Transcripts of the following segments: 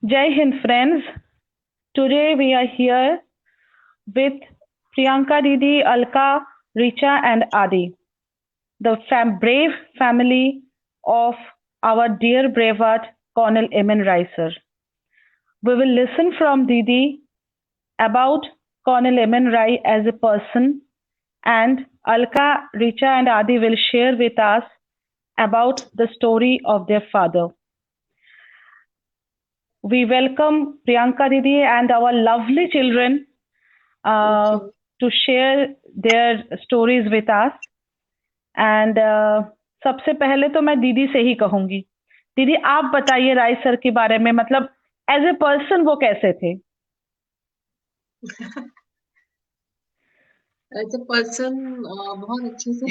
Jai Hind, friends. Today we are here with Priyanka Didi, Alka, Richa, and Adi, the brave family of our dear braveheart Colonel Emin Ricer. We will listen from Didi about Colonel Emin Rai as a person, and Alka, Richa, and Adi will share with us about the story of their father. We welcome Priyanka Didi and our lovely children Thank uh, you. to share their stories with us. And सबसे पहले तो मैं दीदी से ही कहूंगी। दीदी आप बताइए राय सर के बारे में, मतलब एज ए पर्सन वो कैसे थे? एज ए पर्सन बहुत अच्छे से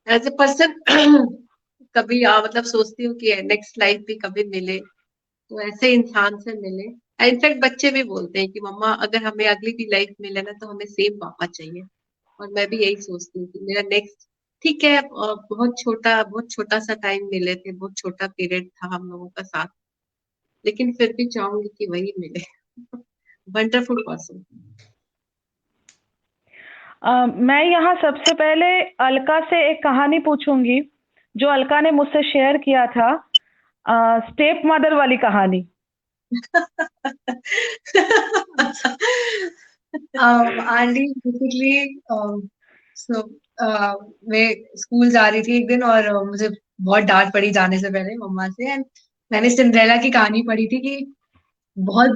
एज ए पर्सन कभी मतलब सोचती हूँ कि नेक्स्ट लाइफ भी कभी मिले तो ऐसे इंसान से मिले। इनफैक्ट बच्चे भी बोलते हैं कि मम्मा अगर हमें अगली भी लाइफ मिले ना तो हमें सेम पापा चाहिए। और मैं भी यही सोचती हूँ कि मेरा नेक्स्ट ठीक है। बहुत छोटा सा टाइम मिले थे, बहुत छोटा पीरियड था हम लोगों का साथ, लेकिन फिर भी चाहूंगी कि वही मिले। Wonderful person. मैं यहाँ सबसे पहले अलका से एक कहानी पूछूंगी जो अलका ने मुझसे शेयर किया था, स्टेप मदर वाली कहानी। आंटी बेसिकली सो मैं स्कूल जा रही थी एक दिन और मुझे बहुत डांट पड़ी जाने से पहले मम्मा से। एंड मैंने सिंड्रेला की कहानी पढ़ी थी कि बहुत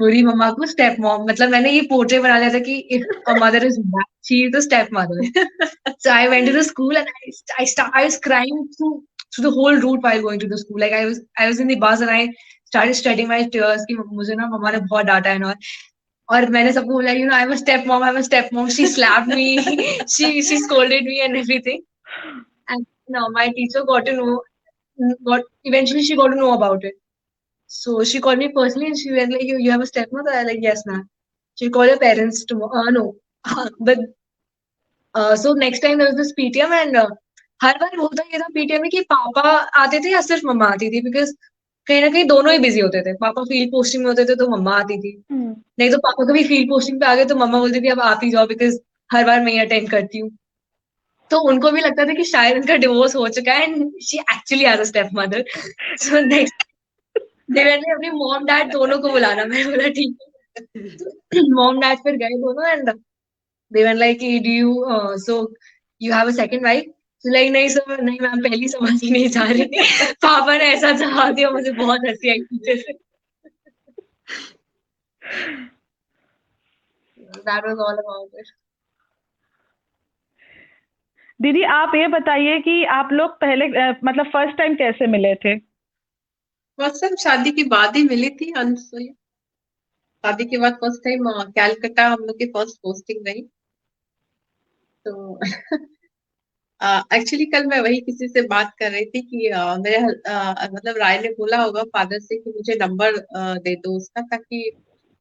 बुरी मम्मा को स्टेप मॉम, मतलब मैंने ये पोर्ट्रेट बना लिया था कि if a mother is bad she is the step mother. So I went to the school and I was crying through the whole route while going to the school. Like I was in the bus and I started shedding my tears कि मुझे ना मम्मा ने बहुत डांटा है ना। और मैंने सबको बोला I'm a step mom, she slapped me, she scolded me and everything. And now my teacher got eventually she got to know about it. So she called me personally and she went like, you have a stepmother? I like, yes, ma'am. She'll call your parents tomorrow. No. But so next time there was this PTM and हर बार होता ये था PTM में कि पापा आते थे या सिर्फ मम्मा आती थी, बिकॉज कहीं ना कहीं दोनों ही बिजी होते थे। पापा फील्ड पोस्टिंग में होते थे तो मम्मा आती थी, नहीं तो पापा कभी फील्ड पोस्टिंग पे आ गए तो मम्मा बोलती थी अब आप ही जाओ बिकॉज हर बार मैं ही अटेंड करती हूँ। तो उनको भी लगता था कि शायद उनका डिवोर्स हो चुका है and she actually as a step mother. So next day मैंने अपने मॉम डैड दोनों को बुलाना, मैंने बोला ठीक है। मॉम डैड फिर गए दोनों and they were like, do you so you have a second wife? So like नहीं सर, नहीं मैम, पहली समझ ही नहीं जा रही। पापा ने ऐसा जवाब दिया, मुझे बहुत हंसी आई पीछे से। That was all about it. दीदी आप ये बताइए कि आप लोग पहले मतलब फर्स्ट टाइम कैसे मिले थे? बस सब शादी के बाद ही मिली थी अनसुई। शादी के बाद फर्स्ट टाइम कैलकाटा हम लोग की फर्स्ट पोस्टिंग रही। तो एक्चुअली कल मैं वही किसी से बात कर रही थी कि मतलब राय ने बोला होगा फादर से कि मुझे नंबर दे दो उसका, ताकि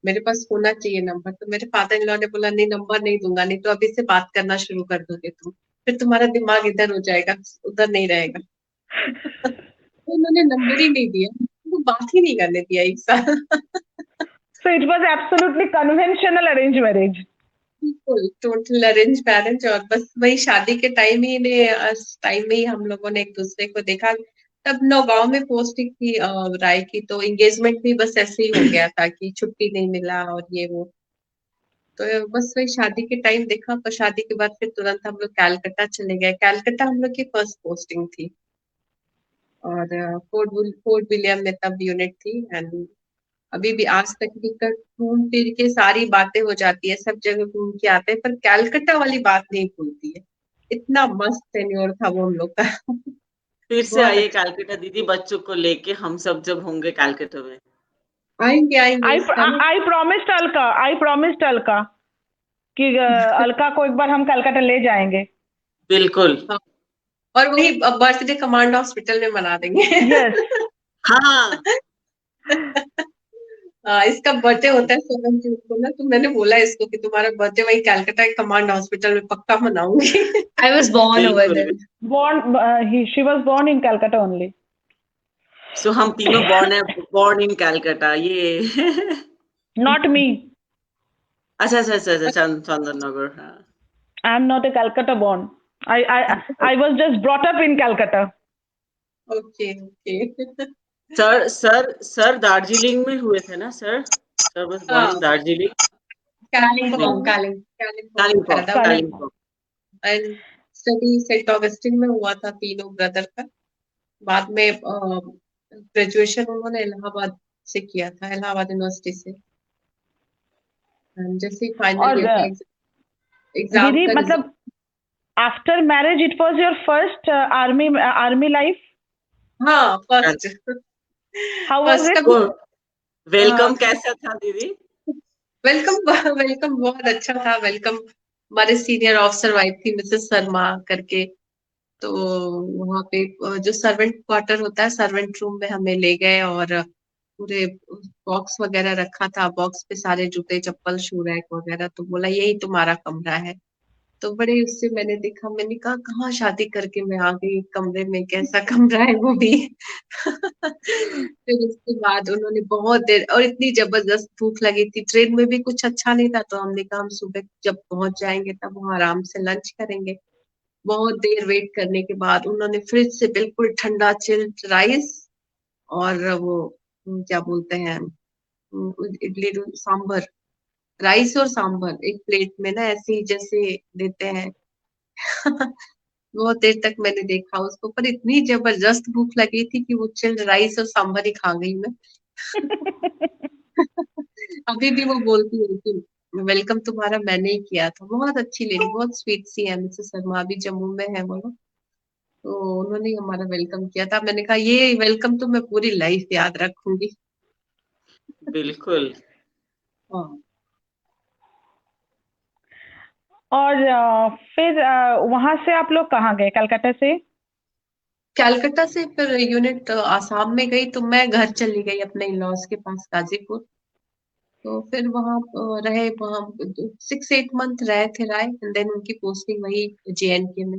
मेरे पास होना चाहिए नंबर। तो मेरे फादर इन लॉ ने बोला नहीं नंबर नहीं दूंगा, नहीं तो अभी से बात करना शुरू कर दोगे तुम, फिर तुम्हारा दिमाग इधर हो जाएगा, उधर नहीं रहेगा। तो उन्होंने नंबर ही नहीं दिया, तो बात ही नहीं करने दिया एक साल। So it was absolutely conventional arrange marriage. बिल्कुल टोटल अरेंज मैरिज। और बस वही शादी के टाइम में ही हम लोगों ने एक दूसरे को देखा। तब नौगांव में पोस्टिंग थी राय की, तो एंगेजमेंट भी बस ऐसे ही हो गया था कि छुट्टी नहीं मिला और ये वो। तो बस वही शादी के टाइम देखा, तो शादी के बाद फिर तुरंत हम लोग कैलकाटा चले गए। कैलकाटा हम लोग की फर्स्ट पोस्टिंग थी। और फोर्ट विलियम में तब यूनिट थी। एंड अभी भी आज तक भी घूम फिर के सारी बातें हो जाती है, सब जगह घूम के आते हैं, पर कैलकाटा वाली बात नहीं भूलती है। इतना मस्त टेन्योर था वो हम लोग का। फिर से बहुत आइए अच्छा। कलकत्ता दीदी, बच्चों को लेके हम सब जब होंगे कलकत्ता में। आएंगे आएंगे आई इसका ना। आई प्रॉमिस्ड अलका कि अलका को एक बार हम कलकत्ता ले जाएंगे। बिल्कुल। हाँ, और वही बर्थडे कमांड हॉस्पिटल में मना देंगे। यस। हाँ इसका बर्थडे होता है 7 जून को ना, तो मैंने बोला इसको कि तुम्हारा बर्थडे वही कैलकाटा के कमांड हॉस्पिटल में पक्का मनाऊंगी। I was born over बिल्कुल there. Born, she was born in Calcutta only. सो हम तीनों born in Calcutta. ये Not me. अच्छा चंदन नगर. हाँ. I am not a Calcutta born. I was just brought up in Calcutta. Okay sir Darjeeling में हुए थे ना sir? Sir was born in हाँ दार्जिलिंग. नहीं, कालिम्पोंग कालिम्पोंग में कालिम्पोंग पैदा हुआ Kali. Kalimpong. And study saint Augustine में हुआ था तीनों ब्रदर का। बाद में ग्रेजुएशन उन्होंने इलाहाबाद से किया था, इलाहाबाद यूनिवर्सिटी से। And जैसे ही फाइनल और ईयर का एग्जाम दीदी का रिजल्ट, मतलब after marriage it was your first army life. हाँ first How was first it? का वेलकम कैसा था दीदी? वेलकम वेलकम बहुत अच्छा था। वेलकम हमारे सीनियर ऑफिसर वाइफ थी मिसेस शर्मा करके, तो वहाँ पे जो सर्वेंट क्वार्टर होता है, सर्वेंट रूम में हमें ले गए और पूरे बॉक्स वगैरह रखा था। बॉक्स पे सारे जूते चप्पल शू रैक वगैरह, तो बोला यही तुम्हारा कमरा है। तो बड़े उससे मैंने देखा, मैंने कहा कहाँ शादी करके मैं आ गई कमरे में, कैसा कमरा है वो भी फिर उसके बाद उन्होंने बहुत देर, और इतनी जबरदस्त भूख लगी थी, ट्रेन में भी कुछ अच्छा नहीं था, तो हमने कहा हम सुबह जब पहुंच जाएंगे तब वहाँ आराम से लंच करेंगे। बहुत देर वेट करने के बाद उन्होंने फ्रिज से बिल्कुल ठंडा चिल्ड राइस और वो क्या बोलते हैं, इडली सांभर, राइस और सांभर एक प्लेट में ना, ऐसे ही जैसे देते हैं बहुत देर तक मैंने देखा उसको, पर इतनी जबरदस्त भूख लगी थी कि वो चिल्ड राइस और सांभर ही खा गई मैं अभी भी वो बोलती है कि वेलकम तुम्हारा मैंने ही किया था। बहुत अच्छी लेडी, बहुत स्वीट सी है मिसेस शर्मा, अभी जम्मू में है वो लोग। तो उन्होंने ही हमारा वेलकम किया था। मैंने कहा ये वेलकम तो मैं पूरी लाइफ याद रखूंगी। बिल्कुल. हाँ और फिर वहां से आप लोग कहाँ गए कलकत्ता से? कलकत्ता से फिर यूनिट आसाम में गई, तो मैं घर चली गई अपने इन-लॉज के पास गाजीपुर। तो फिर वहाँ रहे, वहाँ 6-8 मंथ रहे थे राय, एंड देन उनकी पोस्टिंग वही JNK में,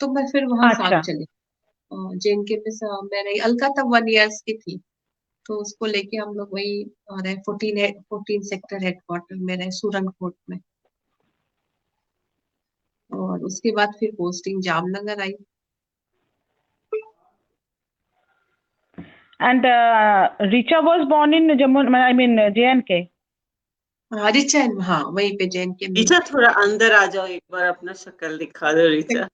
तो मैं फिर वहां साथ अच्छा. चली। JNK में मैं रही, अलका तब 1 ईयर्स की थी, तो उसको लेके हम लोग वही रहे, 14 सेक्टर हेडक्वार्टर में रहे, सूरनकोट में। और उसके बाद फिर posting Jamnagar I. And Richa was born in Jammu, I mean J&K. Richa, हाँ वहीं पे JNK में। रीचा थोड़ा अंदर आ जाओ, एक बार अपना शक्ल दिखा दो Richa.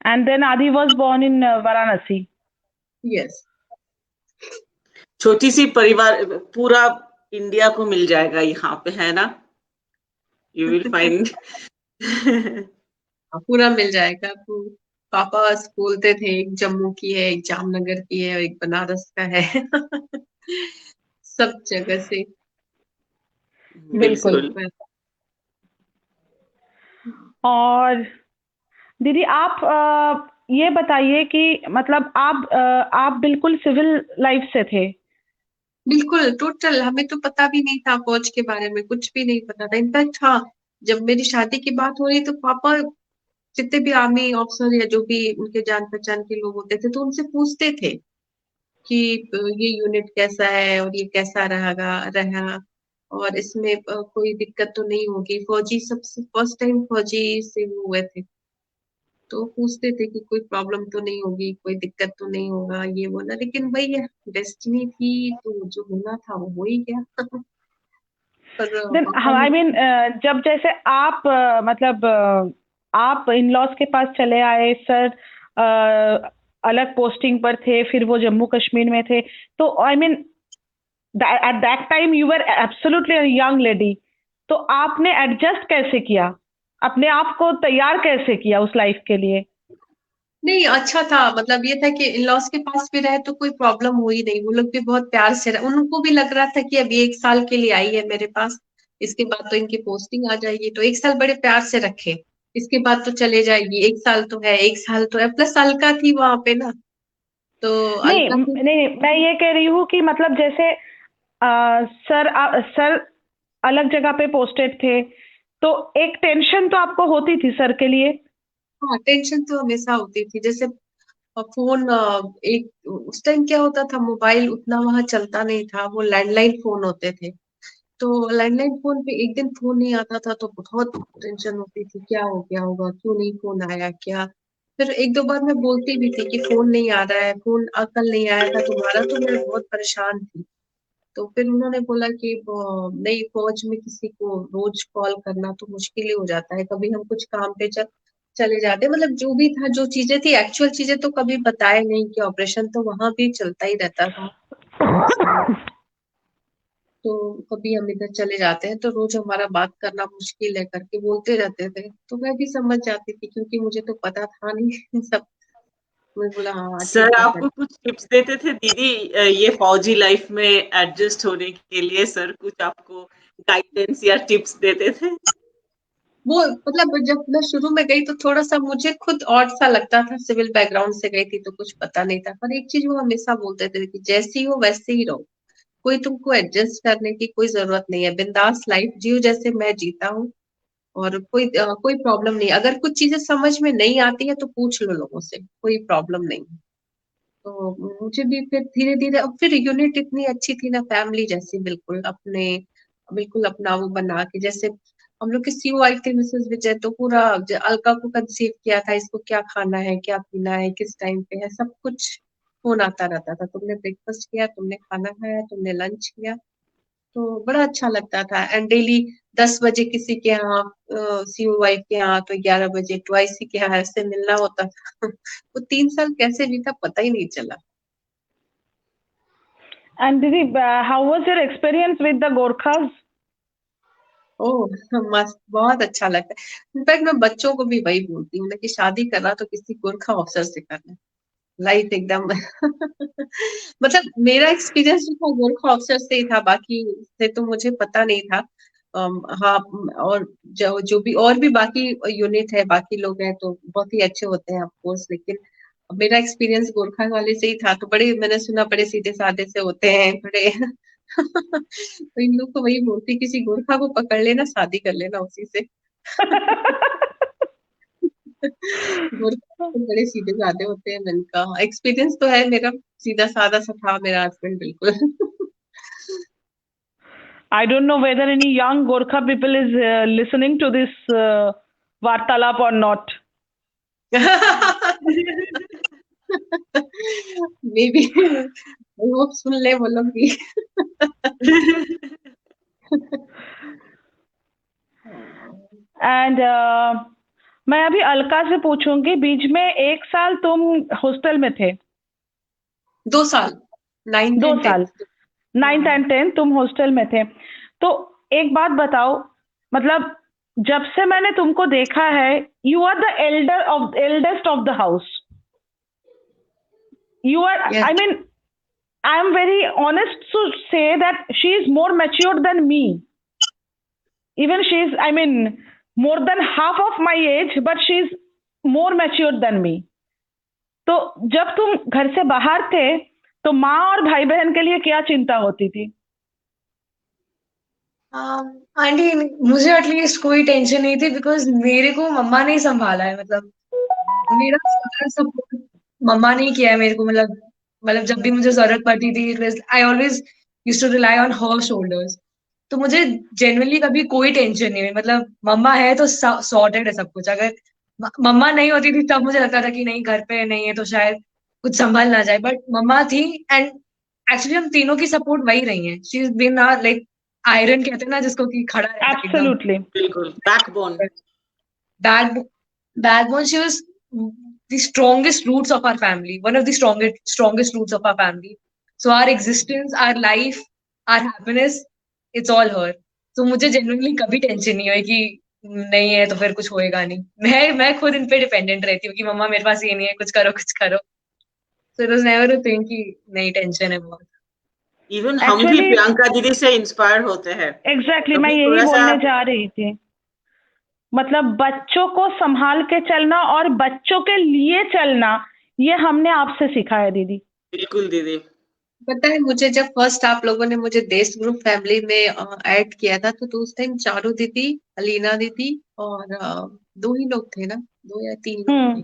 And then Adi was born in Varanasi. Yes छोटी सी परिवार, पूरा इंडिया को मिल जाएगा यहाँ पे, है ना? You will find. पूरा मिल जाएगा। तो पापा बोलते थे एक जम्मू की है, एक जामनगर की है और एक बनारस का है सब जगह से। बिल्कुल. बिल्कुल. और दीदी आप ये बताइए कि मतलब आप बिल्कुल सिविल लाइफ से थे? बिल्कुल टोटल, हमें तो पता भी नहीं था फौज के बारे में, कुछ भी नहीं पता था। इनफैक्ट हाँ, जब मेरी शादी की बात हो रही तो पापा जितने भी आर्मी ऑफिसर या जो भी उनके जान पहचान के लोग होते थे, तो उनसे पूछते थे कि ये यूनिट कैसा है और ये कैसा रहा और इसमें कोई दिक्कत तो नहीं होगी। फौजी सबसे फर्स्ट टाइम फौजी से वो हुए थे, तो पूछते थे कि कोई प्रॉब्लम तो नहीं होगी, कोई दिक्कत तो नहीं होगा, ये बोला। लेकिन वही है, डेस्टिनी थी, तो जो होना था वो हो ही गया पर देन पापा ने आई मीन जब जैसे आप मतलब आप इन लॉज के पास चले आए, सर अलग पोस्टिंग पर थे, फिर वो जम्मू कश्मीर में थे, तो I mean at that time you were absolutely young lady, तो आपने एडजस्ट कैसे किया, अपने आप को तैयार कैसे किया उस लाइफ के लिए? नहीं, अच्छा था। मतलब ये था कि इन लॉज के पास भी रहे तो कोई प्रॉब्लम हुई नहीं, वो लोग भी बहुत प्यार से रहे। उनको भी लग रहा था कि अभी 1 साल के लिए आई है मेरे पास, इसके बाद तो इनकी पोस्टिंग आ जाएगी, तो 1 साल बड़े प्यार से रखे, इसके बाद तो चले जाएगी। 1 साल तो है, 1 साल तो है, प्लस अलका थी वहां पे ना, तो नहीं अलका की नहीं, मैं ये कह रही हूँ कि मतलब जैसे सर अलग जगह पे पोस्टेड थे, तो एक टेंशन तो आपको होती थी सर के लिए? हाँ, टेंशन तो हमेशा होती थी। जैसे फोन, एक उस टाइम क्या होता था, मोबाइल उतना वहां चलता नहीं था, वो लैंडलाइन फोन होते थे। तो लैंडलाइन फोन पे एक दिन फोन नहीं आता था तो बहुत टेंशन होती थी, क्या हो गया होगा, क्यों नहीं फोन आया क्या। फिर एक दो बार मैं बोलती भी थी कि फोन नहीं आ रहा है, फोन कल नहीं आया था तुम्हारा, तो मैं बहुत परेशान थी। तो फिर उन्होंने बोला कि नहीं, फौज में किसी को रोज कॉल करना तो मुश्किल ही हो जाता है, कभी हम कुछ काम पे चले जाते, मतलब जो भी था, जो चीजें थी, एक्चुअल चीजें तो कभी बताए नहीं कि ऑपरेशन तो वहां भी चलता ही रहता था। तो कभी हम इधर चले जाते हैं तो रोज हमारा बात करना मुश्किल है करके बोलते रहते थे, तो मैं भी समझ जाती थी क्योंकि मुझे तो पता था नहीं सब। मैं बोला हाँ ठीक सर है सर। आपको कुछ टिप्स देते थे दीदी, ये फौजी लाइफ में एडजस्ट होने के लिए सर कुछ आपको गाइडेंस या टिप्स देते थे? वो मतलब जब मैं शुरू में गई तो थोड़ा सा मुझे खुद ऑड सा लगता था, सिविल बैकग्राउंड से गई थी तो कुछ पता नहीं था, पर एक चीज वो हमेशा बोलते थे कि जैसी हो वैसे ही रहो, कोई तुमको एडजस्ट करने की कोई जरूरत नहीं है, बिंदास लाइफ जियो जैसे मैं जीता हूँ। और कोई प्रॉब्लम नहीं, अगर कुछ चीजें समझ में नहीं आती है तो पूछ लो लोगों से, कोई प्रॉब्लम नहीं है। तो मुझे भी फिर धीरे धीरे, अब फिर यूनिट इतनी अच्छी थी ना, फैमिली जैसी, बिल्कुल अपना वो बना के, जैसे हम लोग की सीओ वाइफ थी मिसेस विजय, तो पूरा अलका को कंसीव किया था, इसको क्या खाना है, क्या पीना है, किस टाइम पे है, सब कुछ फोन आता रहता था, तुमने ब्रेकफास्ट किया, तुमने खाना खाया, तुमने लंच किया। तो बड़ा अच्छा लगता था। एंड डेली 10 बजे किसी के यहाँ, सीओ वाइफ के यहाँ, तो 11 बजे ट्वाइसी के यहाँ ऐसे मिलना होता था। वो 3 साल कैसे बीता पता ही नहीं चला। And Didi, how was your experience with the Gorkhas? ओह मस्त, बहुत अच्छा लगता है। इनफैक्ट मैं बच्चों को भी वही बोलती हूँ ना कि शादी करना तो किसी गोरखा ऑफिसर से करना, लाइफ एकदम। मतलब मेरा एक्सपीरियंस जो था गोरखा ऑफिसर से ही था, बाकी से तो मुझे पता नहीं था। हाँ, और जो भी और भी बाकी यूनिट है, बाकी लोग हैं तो बहुत ही अच्छे होते हैं ऑफकोर्स, लेकिन मेरा एक्सपीरियंस गोरखा वाले से ही था, तो बड़े मैंने सुना बड़े सीधे साधे से होते हैं बड़े। तो इन लोग को वही बोलती, किसी गोरखा को पकड़ लेना, शादी कर लेना उसी से। गोरखा बड़े सीधे साधे होते हैं, मैंने कहा एक्सपीरियंस तो है मेरा, सीधा साधा सा था मेरा हस्बैंड बिल्कुल। I don't know whether any young Gorkha people is listening to this Vartalap or not. May be, वो सुन ले वो लोग भी। एंड मैं अभी अलका से पूछूंगी, बीच में 1 साल तुम हॉस्टल में थे। 2 साल, 9th 2 and साल 10th। 9th हाँ। एंड 10th तुम हॉस्टल में थे। तो एक बात बताओ, मतलब जब से मैंने तुमको देखा है, you are the eldest of the house. You are, Yes. I mean, I am very honest to say that she is more matured than me. Even she is, I mean, more than half of my age, but she is more matured than me. तो जब तुम घर से बाहर थे तो माँ और भाई बहन के लिए क्या चिंता होती थी? आंटी, मुझे एटलीस्ट कोई टेंशन नहीं थी बिकॉज मेरे को मम्मा ने ही संभाला है, मतलब मेरा सारा सपोर्ट मम्मा ने ही किया है मेरे को, मतलब जब भी मुझे जरूरत पड़ती थी, I always used to rely on her shoulders. तो मुझे जेन्युइनली कभी कोई टेंशन नहीं हुई, मतलब मम्मा है तो सॉर्टेड है सब कुछ। अगर मम्मा नहीं होती थी तब मुझे लगता था कि नहीं, घर पे नहीं है तो शायद कुछ संभल ना जाए, बट मम्मा थी। एंड एक्चुअली हम तीनों की सपोर्ट वही रही है। She is been like iron, कहते हैं ना जिसको, कि खड़ा रहता है एकदम। Absolutely. बिल्कुल backbone. Back Backbone, she was the strongest roots of our family, one of the strongest roots of our family. So our existence, our life, our happiness, it's all her. So मुझे genuinely कभी tension नहीं हुई कि नहीं है तो फिर कुछ होएगा नहीं। मैं खुद इन पे डिपेंडेंट रहती हूँ कि मम्मा मेरे पास ये नहीं है, कुछ करो कुछ करो। So it was never a thing कि नहीं, टेंशन है बहुत। इवन हम भी Actually, प्रियंका दीदी से इंस्पायर होते हैं। exactly, मैं कभी यही थोड़ा सा बोलने जा रही थी। मतलब बच्चों को संभाल के चलना और बच्चों के लिए चलना, ये हमने आपसे सीखा है दीदी। बिल्कुल दीदी। पता है, मुझे जब फर्स्ट आप लोगों ने मुझे देश ग्रुप फैमिली में ऐड किया था, तो उस टाइम चारू दीदी, अलीना दीदी और 2 ही लोग थे ना। 2 या 3 लोग थे।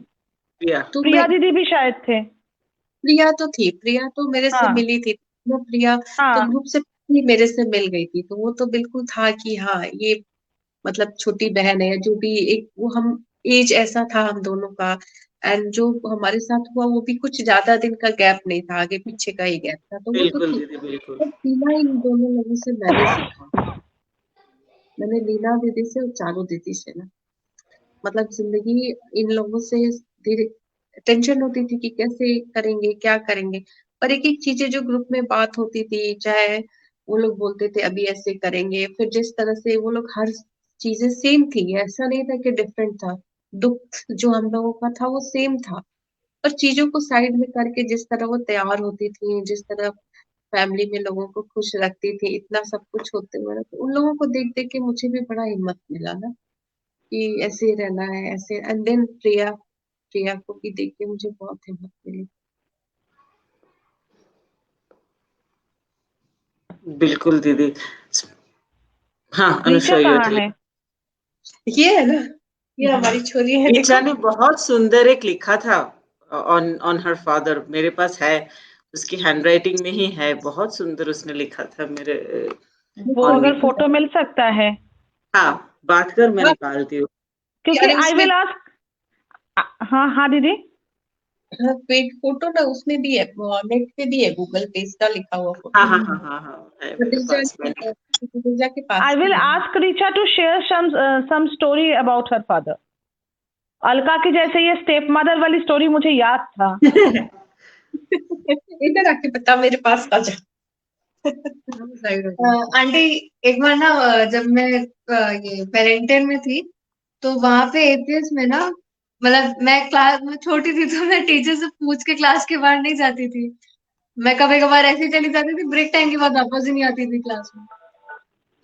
प्रिया तो प्रिया मैं दीदी भी शायद थे। प्रिया तो थी, प्रिया तो मेरे से हाँ मिली थी। वो प्रिया तो हाँ ग्रुप से ही मेरे से मिल गई थी, तो वो तो बिल्कुल था कि हाँ ये मतलब छोटी बहन है, जो भी एक वो हम एज ऐसा था हम दोनों का। एंड जो हमारे साथ हुआ वो भी कुछ ज्यादा दिन का गैप नहीं था, आगे पीछे का ही गैप था, तो वो तो बिल्कुल थी। दीदी बिल्कुल। तो सीना इन दोनों लोगों से मैंने सीखा। मैंने लीना दीदी से और चारू दीदी से ना, मतलब जिंदगी इन लोगों से धीरे टेंशन होती थी कि कैसे करेंगे क्या करेंगे, पर एक एक चीजें जो ग्रुप में बात होती थी, चाहे वो लोग बोलते थे अभी ऐसे करेंगे, फिर जिस तरह से वो लोग हर चीजें सेम थी, ऐसा नहीं था कि डिफरेंट था। दुख जो हम लोगों का था वो सेम था, पर चीजों को साइड में करके जिस तरह वो तैयार होती थी, जिस तरह फैमिली में लोगों को खुश रखती थी, इतना सब कुछ होते हुए ना, तो उन लोगों को देख देख के मुझे भी बड़ा हिम्मत मिला ना कि ऐसे ही रहना है ऐसे। एंड देन प्रिया, प्रिया को भी देख के मुझे बहुत हिम्मत मिली। बिल्कुल दीदी। हाँ ऋचा अनुष्का यू कहाँ टेल। है? ये है ना, ये हमारी छोरी है, ऋचा देखो। ने बहुत सुंदर एक लिखा था ऑन ऑन हर फादर, मेरे पास है, उसकी हैंडराइटिंग में ही है, बहुत सुंदर उसने लिखा था मेरे वो ऑन मी। अगर फोटो मिल सकता है, हाँ बात कर, मैं हाँ, निकालती हूँ। क्योंकि अरे आई उसमें विल आस्क। हाँ हाँ दीदी। हाँ, पेज फोटो ना उसमें भी है, नेट पे भी है, गूगल पे इसका लिखा हुआ हाँ फोटो। हाँ हाँ हाँ हाँ है मेरे खदीजा पास, के खदीजा के I पास will भी है। ask Richa to share some story about her father. Alka की जैसे ये स्टेप मदर वाली स्टोरी मुझे याद था। इधर आके बता, मेरे पास आ जा। आंटी, एक बार ना जब मैं ये पेरेंटल में थी, तो वहां पे एपीएस में ना, मतलब मैं क्लास में छोटी थी, तो मैं टीचर से पूछ के क्लास के बाहर नहीं जाती थी। मैं कभी कभार ऐसे ही चली जाती थी, ब्रेक टाइम के बाद वापस ही नहीं आती थी क्लास में।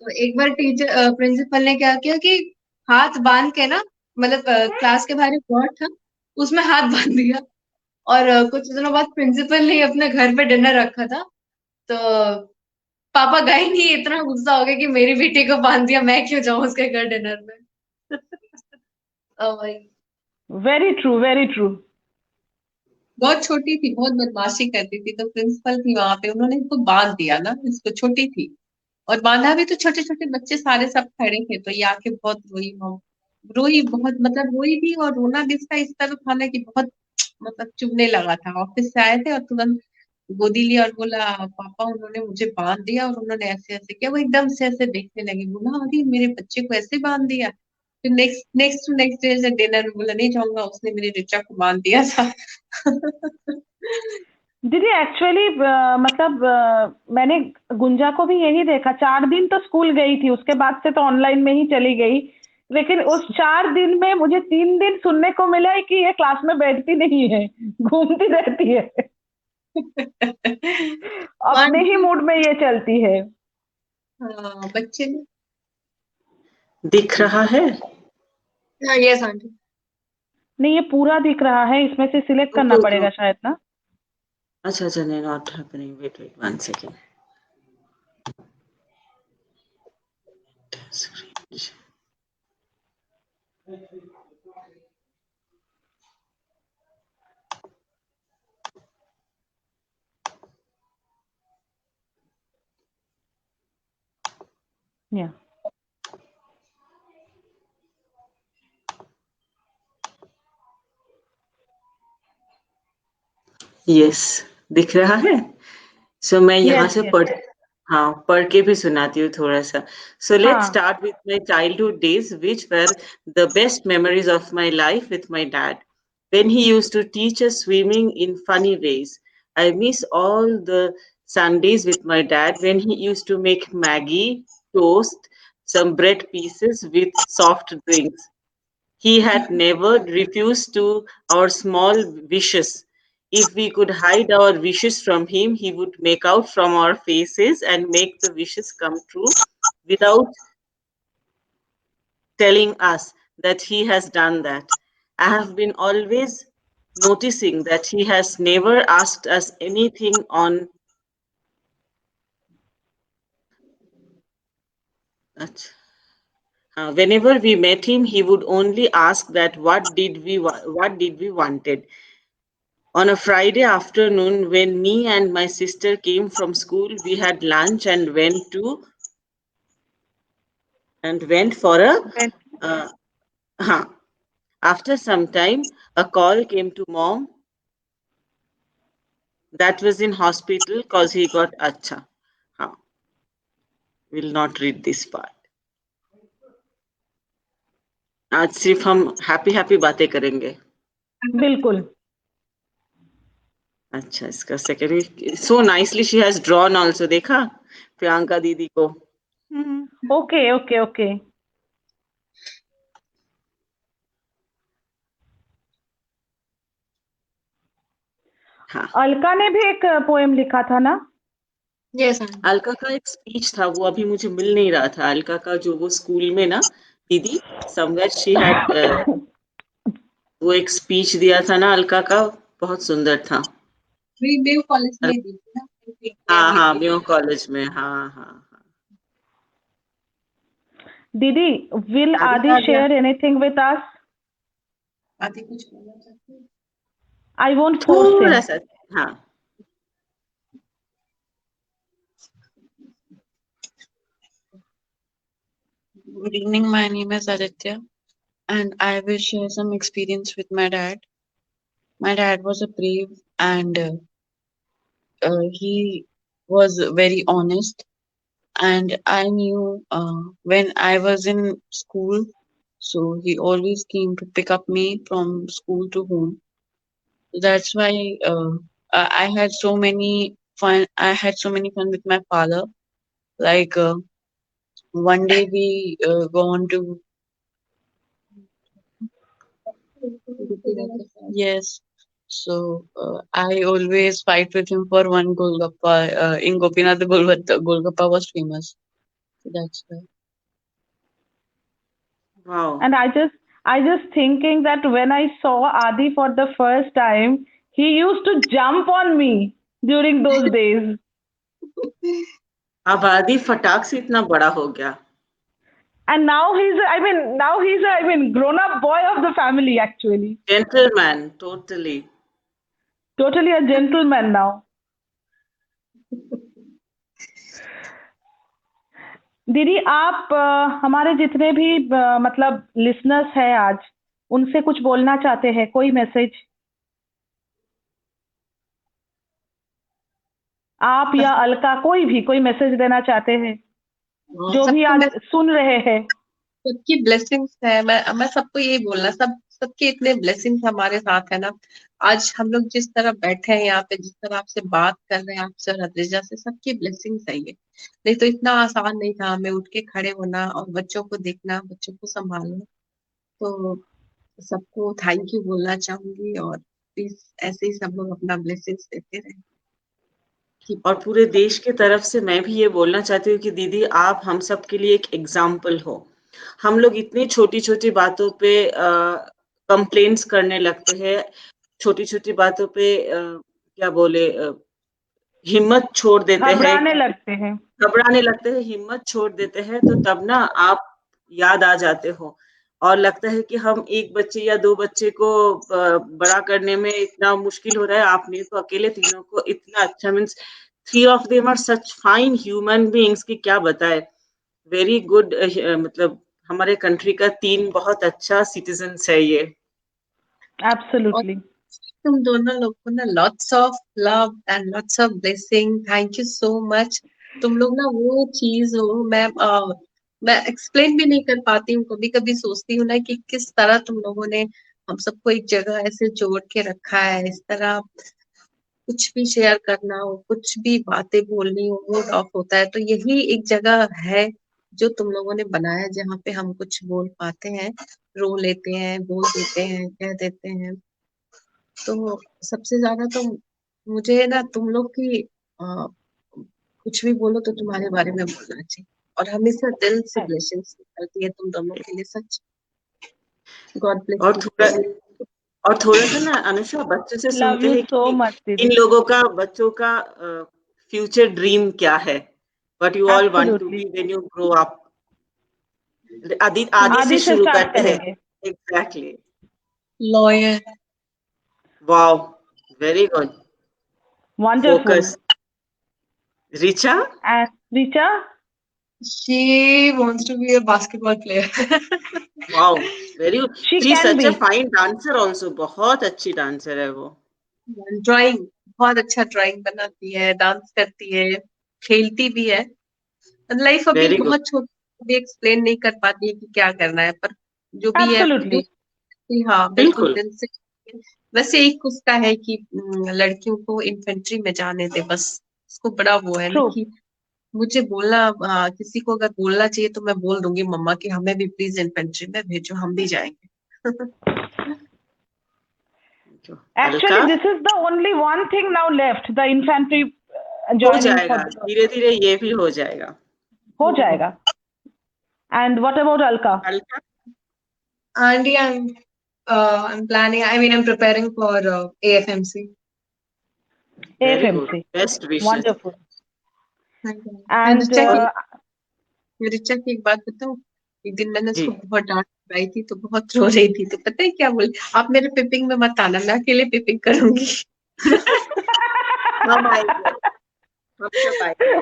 तो एक बार टीचर प्रिंसिपल ने क्या किया कि हाथ बांध के ना, मतलब क्लास के बाहर एक बोर्ड था, उसमें हाथ बांध दिया। और कुछ दिनों बाद प्रिंसिपल ने अपने घर पे डिनर रखा था, तो पापा गए नहीं, इतना गुस्सा हो गया कि मेरी बेटी को बांध दिया, मैं क्यों जाऊं उसके घर डिनर में। ओ भाई, वेरी ट्रू वेरी ट्रू। बहुत छोटी थी, बहुत बदमाशी करती थी, तो प्रिंसिपल थी वहां पे, उन्होंने इसको बांध दिया ना, इसको छोटी थी। और बांधा भी तो छोटे छोटे बच्चे सारे सब खड़े थे, तो ये आके बहुत रोई। हम रोई बहुत, मतलब रोई भी, और रोना भी इसका इस तरह था ना कि बहुत मतलब चुभने लगा था। ऑफिस से आए थे और तुरंत गोदी लिया और बोला पापा उन्होंने मुझे बांध दिया, और उन्होंने ऐसे ऐसे किया। वो एकदम से ऐसे देखने लगी, बोला अरे मेरे बच्चे को ऐसे बांध दिया। फिर नेक्स्ट डे से डिनर में बोला नहीं जाऊंगा, उसने मेरी ऋचा को बांध दिया था। दीदी एक्चुअली मतलब मैंने गुंजा को भी यही देखा, 4 दिन तो स्कूल गई थी, उसके बाद से तो ऑनलाइन में ही चली गई। लेकिन उस 4 दिन में मुझे 3 दिन सुनने को मिला है कि ये क्लास में बैठती नहीं है, घूमती रहती है। अपने ही आंटी, मूड में ये चलती है। हाँ बच्चे ने, दिख रहा है। हाँ यस आंटी। नहीं ये पूरा दिख रहा है, इसमें से सिलेक्ट ओके करना ओके पड़ेगा ओके। शायद ना। अच्छा अच्छा, नहीं not happening, wait wait one second. या यस, दिख रहा है। सो मैं यहाँ यस से यस। पढ़, हाँ पढ़ के भी सुनाती हूँ थोड़ा सा। सो लेट्स हाँ start with my childhood days which were the best memories of my life with my dad when he used to teach us swimming in funny ways. I miss all the Sundays with my dad when he used to make Maggie, toast, some bread pieces with soft drinks. He had never refused to our small wishes. If we could hide our wishes from him, he would make out from our faces and make the wishes come true without telling us that he has done that. I have been always noticing that he has never asked us anything on. अच्छा, Whenever we met him, he would only ask that what did we wanted. On a Friday afternoon, when me and my sister came from school, we had lunch and went for a. Uh, huh. After some time, a call came to mom that was in hospital because he got acha. हाँ, will not read this part. आज सिर्फ हम happy बातें करेंगे. बिल्कुल. अच्छा, इसका second so nicely she has drawn also. देखा प्रियंका दीदी को. Okay okay okay. हाँ, अलका ने भी एक पोएम लिखा था ना. यस अलका का एक स्पीच था, वो अभी मुझे मिल नहीं रहा था. अलका का जो वो स्कूल में ना दीदी समवेयर शी हैड वो एक स्पीच दिया था ना अलका का, बहुत सुंदर था. मेयो कॉलेज में दी थी ना. हाँ मेयो कॉलेज में. हाँ. दीदी, विल आदि शेयर एनीथिंग विद अस? आदि कुछ बोलना चाहते हैं? आई वोंट फोर्स थोड़ा हिम. सा. हाँ. Good evening, my name is Aditya, and I will share some experience with my dad. My dad was a brave and he was very honest. And I knew when I was in school, so he always came to pick up me from school to home. That's why I had so many fun. I had so many fun with my father. Like one day we gone to yes. So I always fight with him for one Golgappa. In Gopinath, the Golgappa was famous. So that's why. Wow. And I just thinking that when I saw Adi for the first time, he used to jump on me during those days. अब आदि फटाक से इतना बड़ा हो गया. And now he's a grown up boy of the family actually. Gentleman, totally. Totally a gentleman now. दीदी, आप हमारे जितने भी मतलब लिसनर्स हैं आज, उनसे कुछ बोलना चाहते हैं? कोई मैसेज आप या अलका, कोई मैसेज देना चाहते हैं जो भी आज सुन रहे हैं? सबकी ब्लेसिंग्स है. मैं सबको यही बोलना, सबके इतने ब्लेसिंग्स हमारे साथ है ना. आज हम लोग जिस तरह बैठे हैं यहाँ पे, जिस तरह आपसे बात कर रहे हैं, आपसे और अद्रिजा से, सबकी ब्लेसिंग्स है ये. नहीं तो इतना आसान नहीं था हमें उठ के खड़े होना और बच्चों को देखना, बच्चों को संभालना. तो सबको थैंक यू बोलना चाहूंगी और प्लीज ऐसे ही सब लोग अपना ब्लेसिंग्स देते रहे. और पूरे देश के तरफ से मैं भी ये बोलना चाहती हूँ कि दीदी आप हम सब के लिए एक एग्जाम्पल हो. हम लोग इतनी छोटी छोटी बातों पे कंप्लेंट्स करने लगते हैं, छोटी छोटी बातों पे क्या बोले हिम्मत छोड़ देते हैं, घबराने लगते हैं, हिम्मत छोड़ देते हैं. तो तब ना आप याद आ जाते हो और लगता है कि हम एक बच्चे या दो बच्चे को बड़ा करने में इतना मुश्किल हो रहा है. आपने तो अकेले तीनों को इतना अच्छा, means 3 of them are such fine human beings कि क्या बताए. Very good. मतलब हमारे कंट्री का 3 बहुत अच्छा सिटीजन्स है ये. एब्सोल्युटली. तुम दोनों लोग को ना lots of love and lots of blessing. Thank you so much. तुम लोग ना वो चीज हो, मैं एक्सप्लेन भी नहीं कर पाती हूँ. कभी कभी सोचती हूँ ना कि किस तरह तुम लोगों ने हम सबको एक जगह ऐसे जोड़ के रखा है. इस तरह कुछ भी शेयर करना हो, कुछ भी बातें बोलनी हो, मूड ऑफ होता है तो यही एक जगह है जो तुम लोगों ने बनाया, जहाँ पे हम कुछ बोल पाते हैं, रो लेते हैं, बोल देते हैं, कह देते हैं. तो सबसे ज्यादा तो मुझे ना तुम लोग की कुछ भी बोलो तो तुम्हारे बारे में बोलना चाहिए. और हमेशा दिल से ब्लेसिंग्स निकलती है तुम दोनों के लिए. सच. God bless. और थोड़ा सा ना अनुषा, बच्चों से सुनते हैं so कि इन लोगों का, बच्चों का फ्यूचर ड्रीम क्या है, what you all want to be when you grow up. Aadi से आदि से शुरू स्टार्ट करते हैं। करेंगे। Exactly. Lawyer. Wow, very good. Wonderful. Focus. Richa? And Richa? She wants to be a basketball player. Wow, very good. She she is can such a be. Fine dancer also, बहुत अच्छी dancer है वो। Drawing, बहुत अच्छा drawing बनाती है, dance करती है, खेलती भी है। लाइफ अभी वेरी गुड। बहुत छोटी, अभी एक्सप्लेन नहीं कर पाती है कि क्या करना है, पर जो भी है Absolutely. हाँ बिल्कुल बिल्कुल। दिल से। वैसे एक उसका है कि लड़कियों को इन्फेंट्री में जाने दे बस। उसको बड़ा वो है ना True. कि मुझे बोलना, किसी को अगर बोलना चाहिए तो मैं बोल दूंगी मम्मा कि हमें भी प्लीज इन्फेंट्री में भेजो, हम भी जाएंगे। Actually, Alka? this is the only one thing now left, the infantry हो joining for जाएगा, धीरे धीरे ये भी हो जाएगा। हो जाएगा. And what about Alka? Alka? Andy, I'm planning. I mean, I'm preparing for AFMC. Very good, AFMC. Best wishes. Wonderful. Thank you. And Richa की एक बात बताऊं, एक दिन मैंने जी। उसको बहुत डांट पड़ाई थी तो बहुत रो रही थी, तो पता है क्या बोली, आप मेरे पिपिंग में मत आना, मैं अकेले पिपिंग करूंगी। हम आएंगे, हम सब आएंगे।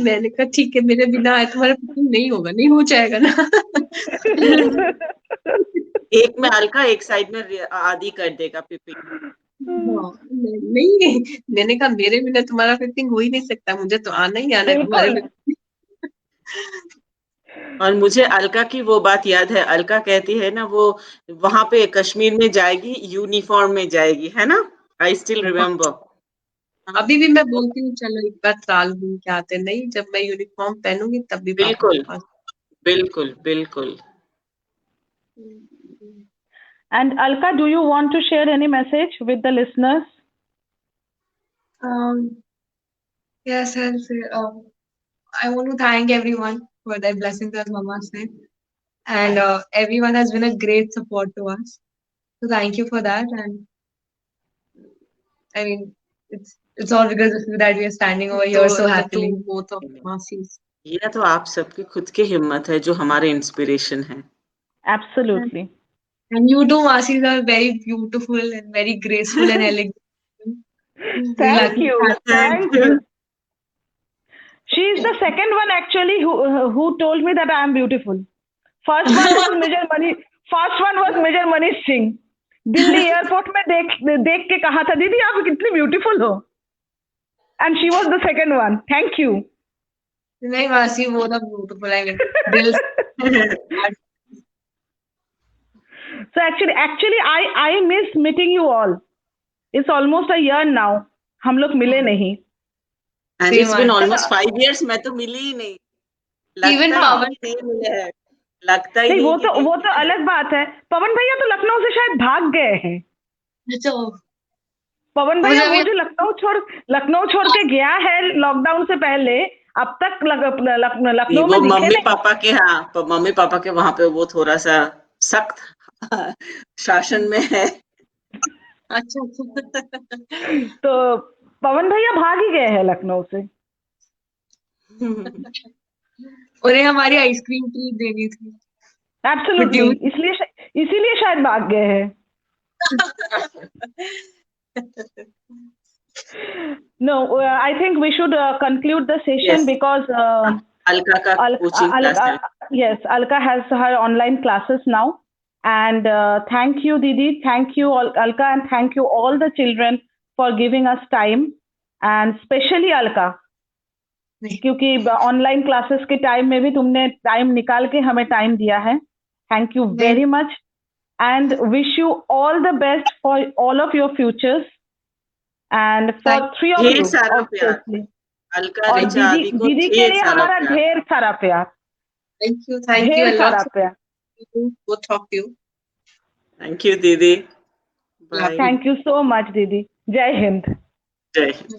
मैंने कहा ठीक है, मेरे बिना आए तुम्हारा पिपिंग नहीं होगा, नहीं हो जाएगा ना। एक में अलका, एक साइड में आदि कर देगा पिपिंग। हाँ, नहीं, मैंने कहा मेरे बिना तुम्हारा पिपिंग हो ही नहीं सकता, मुझे तो आना ही आना है तुम्हारे बिल्कुल. पिपिंग। और मुझे अलका की वो बात याद है, अलका कहती है ना वो वहां पे कश्मीर में जाएगी, यूनिफॉर्म में जाएगी, है ना? I still remember. अभी भी मैं बोलती हूँ चलो एक बार ट्रायल घूम के आते, नहीं जब मैं यूनिफॉर्म पहनूंगी तब भी पापा के बिल्कुल, पास। बिल्कुल, बिल्कुल। And Alka, do you want to share any message with the listeners? Yes, I'll say. I want to thank everyone for their blessings, as Mama said, and everyone has been a great support to us. So thank you for that. And I mean, it's all because of you that we are standing over here so happily. both of मासीस। ये तो आप सबकी खुद की हिम्मत है जो हमारे इंस्पिरेशन है। Absolutely. And you two Masis are very beautiful and very graceful and elegant. We're Thank lucky. you. Thank you. She is the second one actually who told me that I am beautiful. First one was Major Mani. First one was Major Manish Singh. Delhi airport में देख के कहा था दीदी आप कितनी beautiful हो. And she was the second one. Thank you. नहीं Masi, both are beautiful. I mean, Dil. So actually I miss meeting you all. It's almost a year now. हम लोग मिले नहीं. And it's been almost 5 years, मैं तो मिली ही नहीं. Even लगता Pawan. ही नहीं मिले हैं. लगता ही नहीं नहीं. वो तो अलग बात है. पवन भैया तो लखनऊ से शायद भाग गए हैं. पवन भैया वो जो लखनऊ छोड़ के गया है लॉकडाउन से पहले, अब तक लखनऊ में दिखे मम्मी पापा के, हाँ मम्मी पापा के वहां पे वो थोड़ा सा सख्त शासन में है. अच्छा तो पवन भैया भाग ही गए हैं लखनऊ से. उन्हें हमारी आइसक्रीम ट्रीट देनी थी. एब्सोल्युटली. इसीलिए शायद भाग गए हैं. No, I think we should conclude the session. Yes. Because Alka ka coaching class. Yes, Alka has her online classes now. And thank you, Didi. Thank you, Alka, and thank you all the children for giving us time, and especially Alka, क्योंकि online classes के time में भी तुमने time निकाल के हमें time दिया है. Thank you very much and wish you all the best for all of your futures and for three of you. Alka, Richa, आदि को दीदी के लिए हमारा ढेर सारा प्यार. Thank you a lot. We'll talk to you. Thank you, Didi. Bye. Thank you so much, Didi. Jai Hind. Jai Hind.